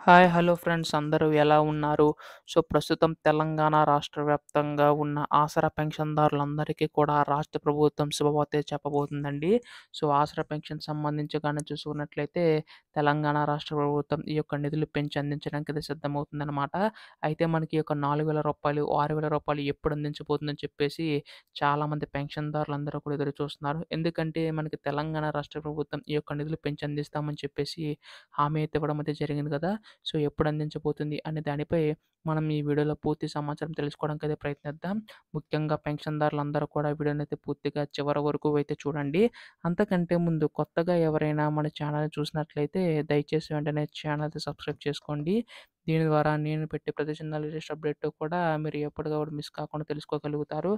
Hi! Hello friends అందరూ ఎలా ఉన్నారు? ప్రస్తుతం తెలంగాణ రాష్ట్ర వ్యాప్తంగా ఉన్న ఆసరా పెన్షన్‌దారులందరికీ కూడా రాష్ట్ర ప్రభుత్వం శుభవార్తే చెప్పబోతుందండి. ఆసరా పెన్షన్ సంబంధించి గాని చూసుకున్నట్లయితే తెలంగాణ రాష్ట్ర ప్రభుత్వం ఈ యొక్క నిధులు పెంచి అందించడానికి అయితే సిద్ధమవుతుందనమాట. అయితే మనకి ఈ యొక్క రూ. 4,000, రూ. 6,000 ఎప్పుడు అందించబోతుందని చెప్పేసి చాలామంది పెన్షన్‌దారులందరూ కూడా ఎదురు చూస్తున్నారు. ఎందుకంటే మనకి తెలంగాణ రాష్ట్ర ప్రభుత్వం ఈ యొక్క నిధులు పెంచి అందిస్తామని చెప్పేసి హామీ అయితే ఇవ్వడం అయితే జరిగింది కదా! ఎప్పుడు అందించబోతుంది అనే దానిపై మనం ఈ వీడియోలో పూర్తి సమాచారం తెలుసుకోవడానికైతే ప్రయత్నిద్దాం. ముఖ్యంగా పెన్షన్‌దారులందరూ కూడా వీడియోనైతే పూర్తిగా చివరి వరకు అయితే చూడండి. అంతకంటే ముందు కొత్తగా ఎవరైనా మన ఛానెల్‌ని చూసినట్లయితే దయచేసి వెంటనే ఛానెల్‌ని సబ్స్క్రైబ్ చేసుకోండి. దీని ద్వారా నేను పెట్టే ప్రతి చిన్న లేటెస్ట్ అప్డేట్ కూడా మీరు ఎప్పటికప్పుడు మిస్ కాకుండా తెలుసుకోగలుగుతారు.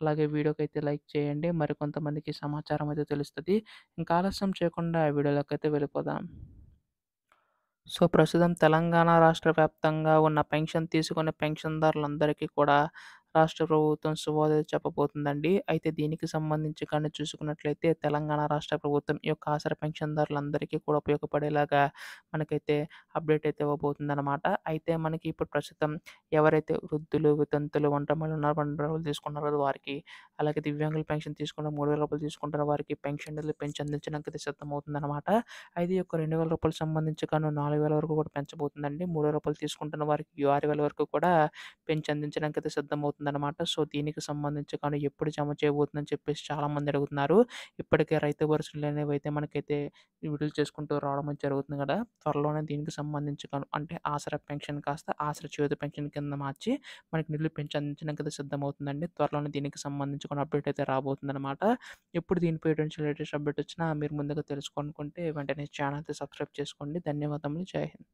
అలాగే వీడియోకైతే లైక్ చేయండి. మరికొంతమందికి సమాచారం అయితే తెలుస్తది. ఇంకా ఆలస్యం చేయకుండా వీడియోలోకైతే వెళ్ళిపోదాం. ప్రస్తుతం తెలంగాణ రాష్ట్ర వ్యాప్తంగా ఉన్న పెన్షన్ తీసుకునే పెన్షన్‌దారులందరికీ కూడా రాష్ట్ర ప్రభుత్వం శుభోదయం చెప్పబోతుందండి. అయితే దీనికి సంబంధించి కానీ చూసుకున్నట్లయితే తెలంగాణ రాష్ట్ర ప్రభుత్వం ఈ యొక్క ఆసరా పెన్షన్‌దారులందరికీ కూడా ఉపయోగపడేలాగా మనకైతే అప్డేట్ అయితే ఇవ్వబోతుందనమాట. అయితే మనకి ఇప్పుడు ప్రస్తుతం ఎవరైతే వృద్ధులు, వితంతులు, ఒంటరి మహిళలు ఉన్నారో తీసుకున్నారో వారికి, అలాగే దివ్యాంగుల పెన్షన్ తీసుకున్న రూ. 3,000 తీసుకుంటున్న వారికి పెన్షన్ నిధులు పెంచి అందించడానికి అయితే సిద్ధమవుతుందనమాట. అయితే ఈ యొక్క రూ. 2,000 సంబంధించి గాను 4,000 వరకు కూడా పెంచబోతుందండి. రూ. 3,000 తీసుకుంటున్న వారికి 6,000 వరకు కూడా పెంచి అందించడానికైతే సిద్ధమవుతుందనమాట. దీనికి సంబంధించి గాను ఎప్పుడు జమ చేయబోతుందని చెప్పేసి చాలామంది అడుగుతున్నారు. ఇప్పటికే రైతు భరోసాలు అనేవైతే మనకైతే విడుదల చేసుకుంటూ రావడం అయితే జరుగుతుంది కదా! త్వరలోనే దీనికి సంబంధించి గాను అంటే ఆసరా పెన్షన్ కాస్త ఆసరా చేయూత పెన్షన్ కింద మార్చి మనకి నిధులు పెంచి అందించడానికైతే సిద్ధమవుతుందండి. త్వరలోనే దీనికి సంబంధించి కొన్ని అప్డేట్ అయితే రాబోతుందనమాట. ఎప్పుడు దీనిపై ఎటువంటి లేటెస్ట్ అప్డేట్ వచ్చినా మీరు ముందుగా తెలుసుకోవాలనుకుంటే వెంటనే ఛానెల్‌ని సబ్స్క్రైబ్ చేసుకోండి. ధన్యవాదములు. జై హింద్.